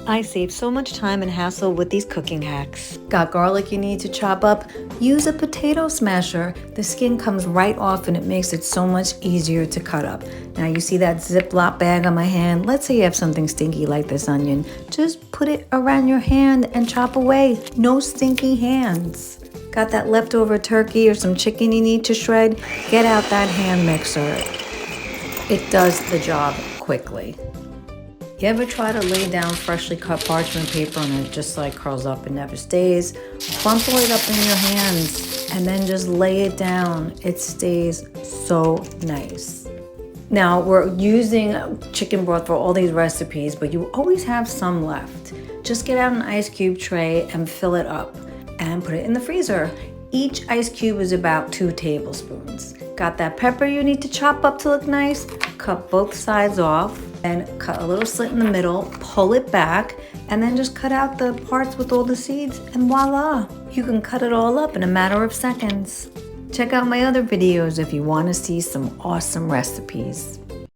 I save so much time and hassle with these cooking hacks. Got garlic you need to chop up? Use a potato smasher. The skin comes right off and it makes it so much easier to cut up. Now you see that Ziploc bag on my hand? Let's say you have something stinky like this onion. Just put it around your hand and chop away. No stinky hands. Got that leftover turkey or some chicken you need to shred? Get out that hand mixer. It does the job quickly. You ever try to lay down freshly cut parchment paper and it just like curls up and never stays? Crumple it up in your hands and then just lay it down. It stays so nice. Now we're using chicken broth for all these recipes, but you always have some left. Just get out an ice cube tray and fill it up and put it in the freezer. Each ice cube is about 2 tablespoons. Got that pepper you need to chop up to look nice? Cut both sides off and cut a little slit in the middle, pull it back, and then just cut out the parts with all the seeds, and voila! You can cut it all up in a matter of seconds. Check out my other videos if you want to see some awesome recipes.